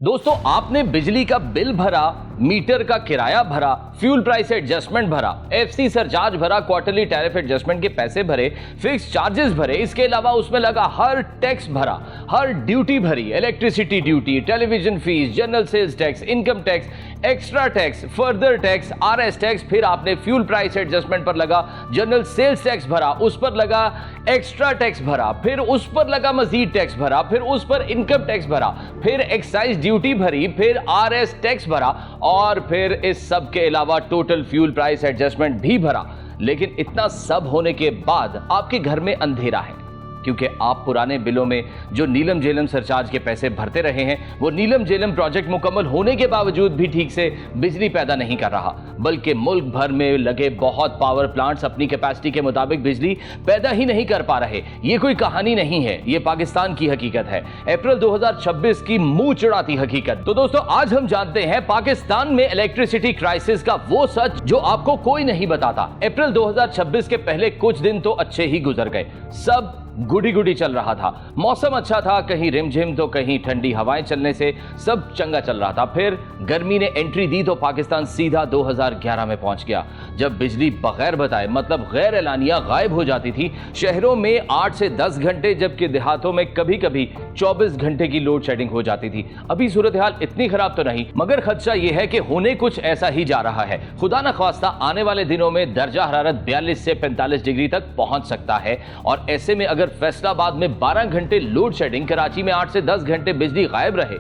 दोस्तों, आपने बिजली का बिल भरा, मीटर का किराया भरा, फ्यूल प्राइस एडजस्टमेंट भरा, एफसी सरचार्ज भरा, क्वार्टरली टैरिफ एडजस्टमेंट के पैसे भरे, फिक्स चार्जेस भरे, इसके अलावा उसमें लगा हर टैक्स भरा, हर ड्यूटी भरी, electricity duty, television fees, general sales tax, income tax, extra tax, further tax, RS tax, फिर आपने फ्यूल प्राइस एडजस्टमेंट पर लगा जनरल सेल्स टैक्स भरा, उस पर लगा एक्स्ट्रा टैक्स भरा, फिर उस पर लगा मजीद टैक्स भरा, फिर उस पर इनकम टैक्स भरा, फिर एक्साइज ड्यूटी भरी, फिर आरएस टैक्स भरा और फिर इस सब के अलावा टोटल फ्यूल प्राइस एडजस्टमेंट भी भरा। लेकिन इतना सब होने के बाद आपके घर में अंधेरा है, क्योंकि आप पुराने बिलों में जो नीलम झेलम सरचार्ज के पैसे भरते रहे हैं, वो नीलम झेलम प्रोजेक्ट मुकम्मल होने के बावजूद भी ठीक से बिजली पैदा नहीं कर रहा, बल्कि मुल्क भर में लगे बहुत पावर प्लांट्स अपनी कैपेसिटी के मुताबिक बिजली पैदा ही नहीं कर पा रहे। ये कोई कहानी नहीं है, ये पाकिस्तान की हकीकत है, अप्रैल 2026 की मुंह चिढ़ाती हकीकत। तो दोस्तों, आज हम जानते हैं पाकिस्तान में इलेक्ट्रिसिटी क्राइसिस का वो सच जो आपको कोई नहीं बताता। अप्रैल 2026 के पहले कुछ दिन तो अच्छे ही गुजर गए, सब गुडी गुडी चल रहा था, मौसम अच्छा था, कहीं रिमझिम तो कहीं ठंडी हवाएं चलने से सब चंगा चल रहा था। फिर गर्मी ने एंट्री दी तो पाकिस्तान सीधा 2011 में पहुंच गया, जब बिजली बगैर बताए, मतलब गैर एलानिया गायब हो जाती थी। शहरों में 8 से 10 घंटे, जबकि देहातों में कभी कभी 24 घंटे की लोड शेडिंग हो जाती थी। अभी सूरत हाल इतनी खराब तो नहीं, मगर खदशा यह है कि होने कुछ ऐसा ही जा रहा है। खुदा न ख्वास्ता आने वाले दिनों में दर्जा हरारत 42 से 45 डिग्री तक पहुंच सकता है, और ऐसे में अगर फैसलाबाद में 12 घंटे लोड शेडिंग, कराची में 8 से 10 घंटे बिजली गायब रहे,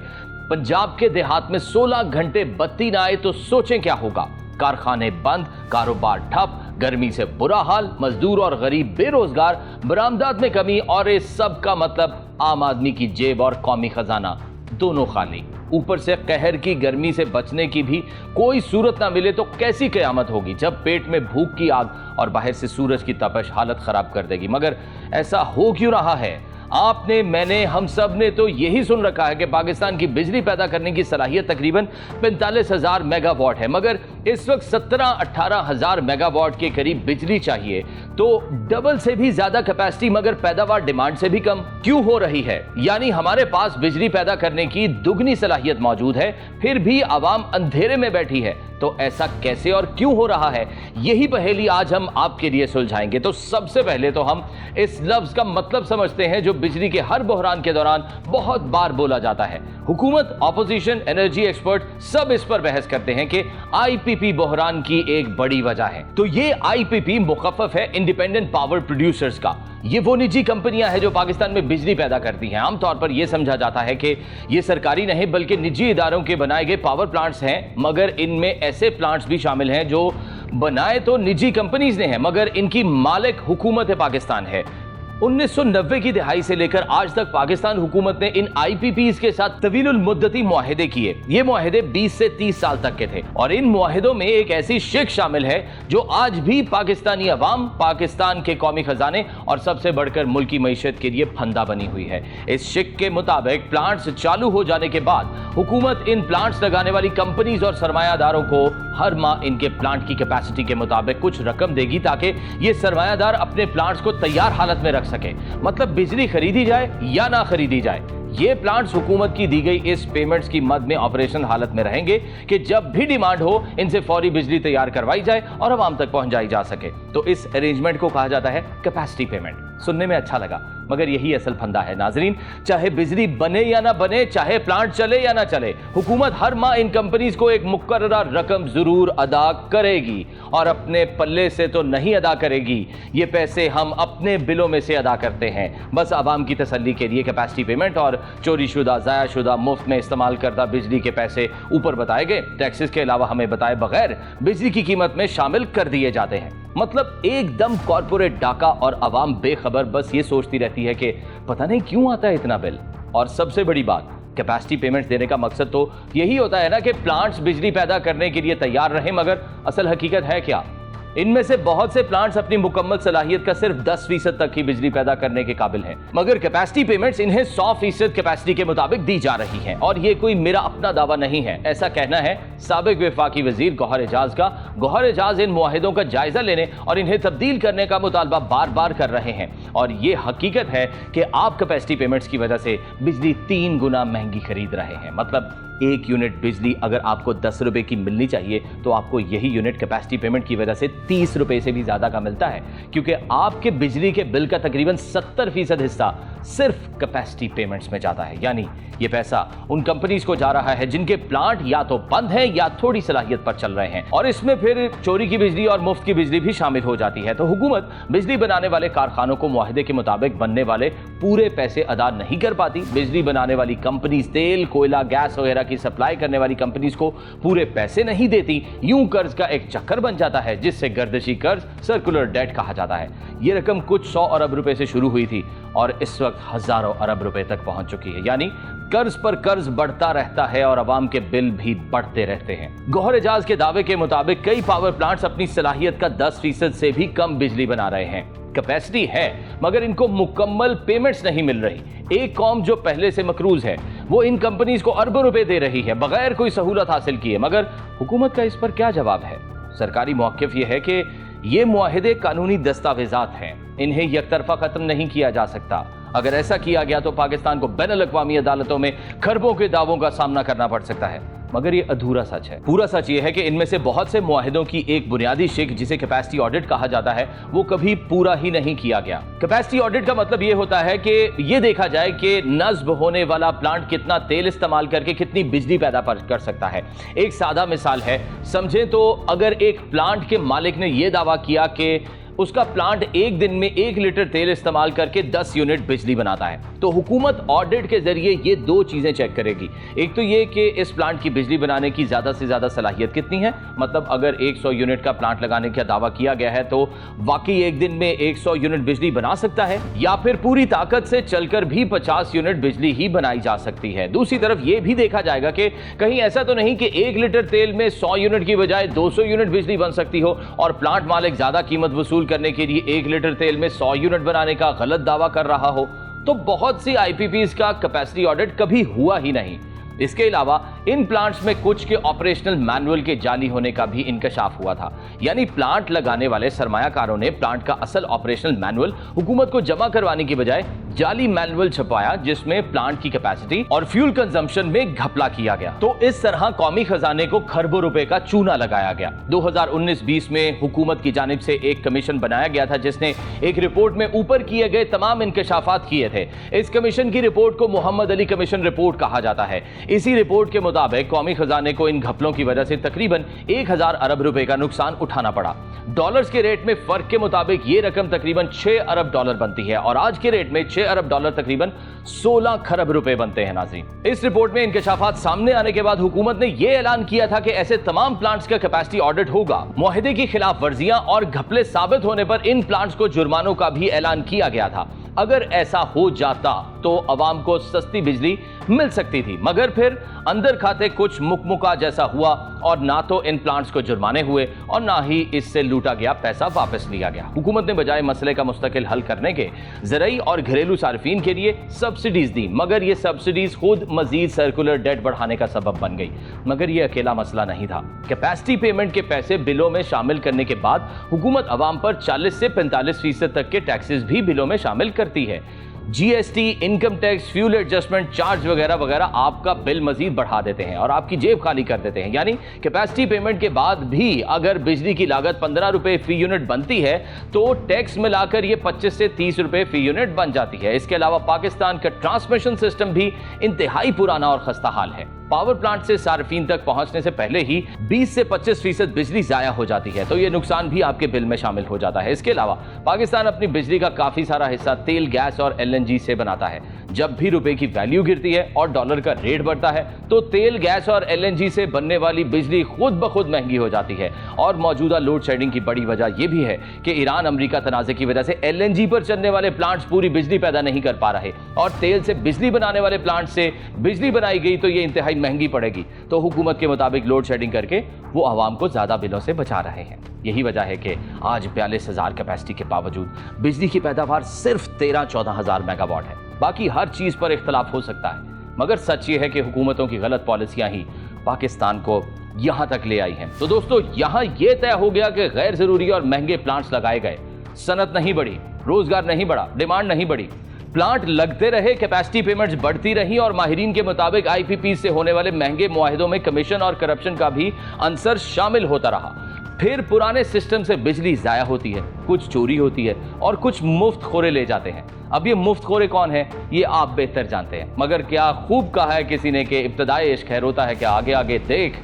पंजाब के देहात में 16 घंटे बत्ती ना आए, तो सोचें क्या होगा। कारखाने बंद, कारोबार ठप, गर्मी से बुरा हाल, मजदूर और गरीब बेरोजगार, बरामदात में कमी, और इस सब का मतलब आम आदमी की जेब और कौमी खजाना दोनों खाली। ऊपर से कहर की गर्मी से बचने की भी कोई सूरत ना मिले तो कैसी कयामत होगी, जब पेट में भूख की आग और बाहर से सूरज की तपश हालत खराब कर देगी। मगर ऐसा हो क्यों रहा है? आपने, मैंने, हम सब ने तो यही सुन रखा है कि पाकिस्तान की बिजली पैदा करने की सलाहियत तकरीबन 45,000 मेगावाट है, मगर इस वक्त 17-18 हजार मेगावाट के करीब बिजली चाहिए। तो डबल से भी ज्यादा कैपेसिटी, मगर पैदावार डिमांड से भी कम क्यों हो रही है? यानी हमारे पास बिजली पैदा करने की दुगनी सलाहियत मौजूद है, फिर भी आवाम अंधेरे में बैठी है। तो ऐसा कैसे और क्यों हो रहा है? यही पहेली आज हम आपके लिए सुलझाएंगे। तो सबसे पहले तो हम इस लफ्ज का मतलब समझते हैं जो बिजली के हर बहरान के दौरान बहुत बार बोला जाता है। हुकूमत, ऑपोजिशन, एनर्जी एक्सपर्ट सब इस पर बहस करते हैं कि आईपीपी बहरान की एक बड़ी वजह है। तो ये आईपीपी मुखफ़फ़ है इंडिपेंडेंट पावर प्रोड्यूसर्स का। ये वो निजी कंपनियां हैं जो पाकिस्तान में बिजली पैदा करती हैं। आमतौर पर यह समझा जाता है कि ये सरकारी नहीं बल्कि निजी इदारों के बनाए गए पावर प्लांट्स हैं, मगर इनमें ऐसे प्लांट्स भी शामिल हैं जो बनाए तो निजी कंपनीज ने हैं, मगर इनकी मालिक हुकूमत पाकिस्तान है। 1990 की दिहाई से लेकर आज तक पाकिस्तान हुकूमत ने इन आईपीपीज के साथ तवीलुल मुद्दती मुआहिदे किए। ये मुआहिदे 20 से 30 साल तक के थे, और इन मुआहिदों में एक ऐसी शिक शामिल है जो आज भी पाकिस्तानी अवाम, पाकिस्तान के कौमी खजाने और सबसे बढ़कर मुल्की मईशत के लिए फंदा बनी हुई है। इस शिक के मुताबिक प्लांट्स चालू हो जाने के बाद हुकूमत इन प्लांट्स लगाने वाली कंपनीज और सरमायादारों को हर माह इनके प्लांट की कैपेसिटी के मुताबिक कुछ रकम देगी, ताकि ये सरमायादार अपने प्लांट्स को तैयार हालत में रख सके। मतलब बिजली खरीदी जाए या ना खरीदी जाए, ये प्लांट्स हुकूमत की दी गई इस पेमेंट्स की मद में ऑपरेशन हालत में रहेंगे कि जब भी डिमांड हो इनसे फौरी बिजली तैयार करवाई जाए और आवाम तक पहुंचाई जा सके। तो इस अरेंजमेंट को कहा जाता है कैपेसिटी पेमेंट। सुनने में अच्छा लगा, मगर यही असल फंदा है नाजरीन। चाहे बिजली बने या ना बने, चाहे प्लांट चले या ना चले, हुकूमत हर माह इन कंपनीज को एक मुकर्ररा रकम जरूर अदा करेगी, और अपने पल्ले से तो नहीं अदा करेगी। ये पैसे हम अपने बिलों में से अदा करते हैं, बस आवाम की तसल्ली के लिए। कैपेसिटी पेमेंट और चोरी शुदा, ज़ाया शुदा, मुफ्त में इस्तेमाल करदा बिजली के पैसे ऊपर बताए गए टैक्सेस के अलावा हमें बताए बगैर बिजली की कीमत में शामिल कर दिए जाते हैं। मतलब एकदम कॉर्पोरेट डाका, और आवाम बेखबर बस ये सोचती रहती है कि पता नहीं क्यों आता है इतना बिल। और सबसे बड़ी बात, कैपेसिटी पेमेंट्स देने का मकसद तो यही होता है ना कि प्लांट्स बिजली पैदा करने के लिए तैयार रहें, मगर असल हकीकत है क्या? इनमें से बहुत से प्लांट्स अपनी मुकम्मल सलाहियत का सिर्फ 10% तक ही बिजली पैदा करने के काबिल हैं, मगर कैपेसिटी पेमेंट्स इन्हें 100% कैपेसिटी के मुताबिक दी जा रही हैं। और ये कोई मेरा अपना दावा नहीं है, ऐसा कहना है साबिक वफाकी वजीर गौहर एजाज का। गौहर एजाज इन मुआहिदों का जायजा लेने और इन्हें तब्दील करने का मुतालबा बार बार कर रहे हैं और ये हकीकत है कि आप कैपेसिटी पेमेंट्स की वजह से बिजली 3 गुना महंगी खरीद रहे हैं। मतलब 1 यूनिट बिजली अगर आपको 10 रुपए की मिलनी चाहिए तो आपको यही यूनिट कैपेसिटी पेमेंट की वजह से 30 रुपए से भी ज्यादा का मिलता है, क्योंकि आपके बिजली के बिल का तकरीबन 70% हिस्सा सिर्फ कैपेसिटी पेमेंट्स में जाता है। यानी ये पैसा उन कंपनीज को जा रहा है जिनके प्लांट या तो बंद हैं या थोड़ी सलाहियत पर चल रहे हैं, और इसमें फिर चोरी की बिजली और मुफ्त की बिजली भी शामिल हो जाती है। तो हुकूमत बिजली बनाने वाले कारखानों को मुआहदे के मुताबिक बनने वाले पूरे पैसे अदा नहीं कर पाती। बिजली बनाने वाली कंपनीज तेल, कोयला, गैस वगैरह की सप्लाई करने वाली कंपनीज को पूरे पैसे नहीं देती। यूं कर्ज का एक चक्कर बन जाता है जिससे गर्दिशी कर्ज, सर्कुलर डेट कहा जाता है। ये रकम कुछ 100 अरब रुपए से शुरू हुई थी और इस वक्त हजारों अरब रुपए तक पहुंच चुकी है। यानी कर्ज पर कर्ज बढ़ता रहता है और अवाम के बिल भी बढ़ते रहते हैं। गौहर एजाज के दावे के मुताबिक कई पावर प्लांट्स अपनी सलाहियत का 10% से भी कम बिजली बना रहे हैं। कैपेसिटी है मगर इनको मुकम्मल पेमेंट्स नहीं मिल रही। एक कौम जो पहले से मकरूज है वो इन कंपनीज को अरबों रुपए दे रही है बगैर कोई सहूलत हासिल किए, मगर हुकूमत का इस पर क्या जवाब है? सरकारी मौक़िफ़ ये है कि ये मुआहिदे कानूनी दस्तावेजात हैं, इन्हें यकतरफा खत्म नहीं किया जा सकता। अगर ऐसा किया गया तो पाकिस्तान को बैनुल अक़वामी अदालतों में खरबों के दावों का सामना करना पड़ सकता है, मगर ये अधूरा सच है। पूरा सच ये है कि इनमें से बहुत से मुआहिदों की एक बुनियादी शिक जिसे कैपेसिटी ऑडिट कहा जाता है वो कभी पूरा ही नहीं किया गया। कैपेसिटी ऑडिट का मतलब ये होता है कि ये देखा जाए कि नस्ब होने वाला प्लांट कितना तेल इस्तेमाल करके कितनी बिजली पैदा कर सकता है। एक सादा मिसाल है, समझें तो अगर एक प्लांट के मालिक ने यह दावा किया कि उसका प्लांट एक दिन में 1 लीटर तेल इस्तेमाल करके 10 यूनिट बिजली बनाता है, तो हुकूमत ऑडिट के जरिए ये 2 चीजें चेक करेगी। एक तो ये कि इस प्लांट की बिजली बनाने की ज्यादा से ज्यादा सलाहियत कितनी है, मतलब अगर 100 यूनिट का प्लांट लगाने का दावा किया गया है तो वाकई एक दिन में 100 यूनिट बिजली बना सकता है, या फिर पूरी ताकत से चलकर भी 50 यूनिट बिजली ही बनाई जा सकती है। दूसरी तरफ ये भी देखा जाएगा कि कहीं ऐसा तो नहीं कि 1 लीटर तेल में 100 यूनिट की बजाय 200 यूनिट बिजली बन सकती हो और प्लांट मालिक ज्यादा कीमत वसूल करने के लिए 1 लीटर तेल में 100 यूनिट बनाने का गलत दावा कर रहा हो। तो बहुत सी आईपीपीज का कैपेसिटी ऑडिट कभी हुआ ही नहीं। इसके अलावा इन प्लांट्स में कुछ के ऑपरेशनल मैनुअल के जाली होने का भी इंकशाफ हुआ था। यानी प्लांट लगाने वाले सरमायाकारों ने प्लांट का असल ऑपरेशनल मैनुअल हुकूमत को जमा करवाने की बजाय जाली मैनुअल छपाया जिसमें प्लांट की कैपेसिटी और फ्यूल कंजम्पशन में घपला किया गया। तो इस तरह कौमी खजाने को खरबों रुपए का चूना लगाया गया। 2019-20 में हुकूमत की जानिब से एक कमीशन बनाया गया था जिसने एक रिपोर्ट में ऊपर किए गए तमाम इंकशाफात किए थे। इस कमीशन की रिपोर्ट को मोहम्मद अली कमीशन रिपोर्ट कहा जाता है। इसी रिपोर्ट के मुताबिक कौमी खजाने को इन घपलों की वजह से तकरीबन 1000 अरब रुपए का नुकसान उठाना पड़ा। डॉलर्स के रेट में फर्क के मुताबिक ये रकम तकरीबन 6 अरब डॉलर बनती है और आज के रेट में 6 अरब डॉलर तकरीबन 16 खरब रुपए बनते हैं। नाज़रीन, इस रिपोर्ट में इंकशाफात सामने आने के बाद हुकूमत ने यह ऐलान किया था कि ऐसे तमाम प्लांट्स का कैपेसिटी ऑडिट होगा। मुआहिदे की खिलाफ वर्जियां और घपले साबित होने पर इन प्लांट्स को जुर्मानों का भी ऐलान किया गया था। अगर ऐसा हो जाता तो अवाम को सस्ती बिजली मिल सकती थी, मगर फिर अंदर खाते कुछ मुकमुका जैसा हुआ और ना तो इन प्लांट्स को जुर्माने हुए और ना ही इससे लूटा गया पैसा वापस लिया गया। हुकूमत ने बजाय मसले का मुस्तकिल हल करने के ज़रई और घरेलू सार्फिन के लिए सब्सिडीज दी, मगर ये सब्सिडीज खुद मजीद सर्कुलर डेट बढ़ाने का सबब बन गई। मगर ये अकेला मसला नहीं था। कैपेसिटी पेमेंट के पैसे बिलों में शामिल करने के बाद हुकूमत अवाम पर 40 से 45% तक के टैक्सेस भी बिलों में शामिल करती है। GST, income tax, fuel adjustment charge वगैरह वगैरह आपका बिल मजीद बढ़ा देते हैं और आपकी जेब खाली कर देते हैं। यानी कैपेसिटी पेमेंट के बाद भी अगर बिजली की लागत 15 रुपए फी यूनिट बनती है तो टैक्स मिलाकर ये 25 से 30 रुपए फी यूनिट बन जाती है। इसके अलावा पाकिस्तान का ट्रांसमिशन सिस्टम भी इंतहाई पुराना और खस्ता हाल है। पावर प्लांट से सार्फिन तक पहुंचने से पहले ही 20 से 25% बिजली जाया हो जाती है, तो ये नुकसान भी आपके बिल में शामिल हो जाता है। इसके अलावा पाकिस्तान अपनी बिजली का काफी सारा हिस्सा तेल, गैस और एलएनजी से बनाता है। जब भी रुपए की वैल्यू गिरती है और डॉलर का रेट बढ़ता है तो तेल, गैस और एलएनजी से बनने वाली बिजली खुद ब खुद महंगी हो जाती है। और मौजूदा लोड शेडिंग की बड़ी वजह यह भी है कि ईरान अमेरिका तनाज़े की वजह से एलएनजी पर चलने वाले प्लांट्स पूरी बिजली पैदा नहीं कर पा रहे और तेल से बिजली बनाने वाले प्लांट से बिजली बनाई गई तो ये इंतहाई महंगी पड़ेगी। तो हुकूमत के मुताबिक लोड शेडिंग करके वो आवाम को ज्यादा बिलों से बचा रहे हैं। यही वजह है कि आज 42,000 कैपेसिटी के बावजूद बिजली की पैदावार सिर्फ 13-14 हजार मेगावाट है। बाकी हर चीज पर इख्तलाफ हो सकता है, मगर सच ये है कि हुकूमतों की गलत पॉलिसियां ही पाकिस्तान को यहां तक ले आई हैं। तो दोस्तों यहां यह तय हो गया कि गैर जरूरी और महंगे प्लांट्स लगाए गए, सनत नहीं बढ़ी, रोजगार नहीं बढ़ा, डिमांड नहीं बढ़ी, प्लांट लगते रहे, कैपेसिटी पेमेंट्स बढ़ती रही और माहिरीन के मुताबिक आईपीपी से होने वाले महंगे मुआहिदों में कमीशन और करप्शन का भी अंसर शामिल होता रहा। फिर पुराने सिस्टम से बिजली जाया होती है, कुछ चोरी होती है और कुछ मुफ्त खोरे ले जाते हैं। अब ये मुफ्त खोरे कौन है ये आप बेहतर जानते हैं, मगर क्या खूब कहा है किसी ने कि इब्तदाई इश्क खैर होता है क्या, आगे आगे देख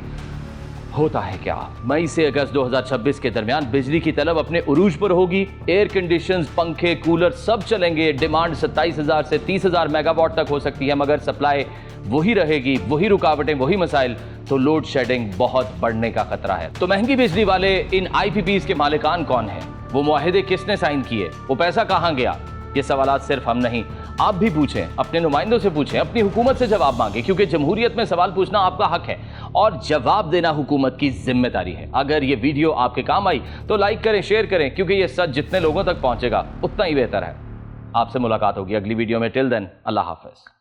होता है क्या। मई से अगस्त 2026 के दरमियान बिजली की तलब अपने उरूज पर होगी, एयर कंडीशंस, पंखे, कूलर सब चलेंगे, डिमांड 27,000 से 30,000 मेगावाट तक हो सकती है, मगर सप्लाई वही रहेगी, वही रुकावटें, वही मसाइल, तो लोड शेडिंग बहुत बढ़ने का खतरा है। तो महंगी बिजली वाले इन आईपीपीज के मालिकान कौन है, वो मुआहिदे किसने साइन किए, वो पैसा कहां गया, ये सवालात सिर्फ हम नहीं आप भी पूछें, अपने नुमाइंदों से पूछें, अपनी हुकूमत से जवाब मांगे, क्योंकि जमहूरियत में सवाल पूछना आपका हक है और जवाब देना हुकूमत की जिम्मेदारी है। अगर ये वीडियो आपके काम आई तो लाइक करें, शेयर करें, क्योंकि ये सच जितने लोगों तक पहुंचेगा उतना ही बेहतर है। आपसे मुलाकात होगी अगली वीडियो में। टिल देन अल्लाह हाफिज।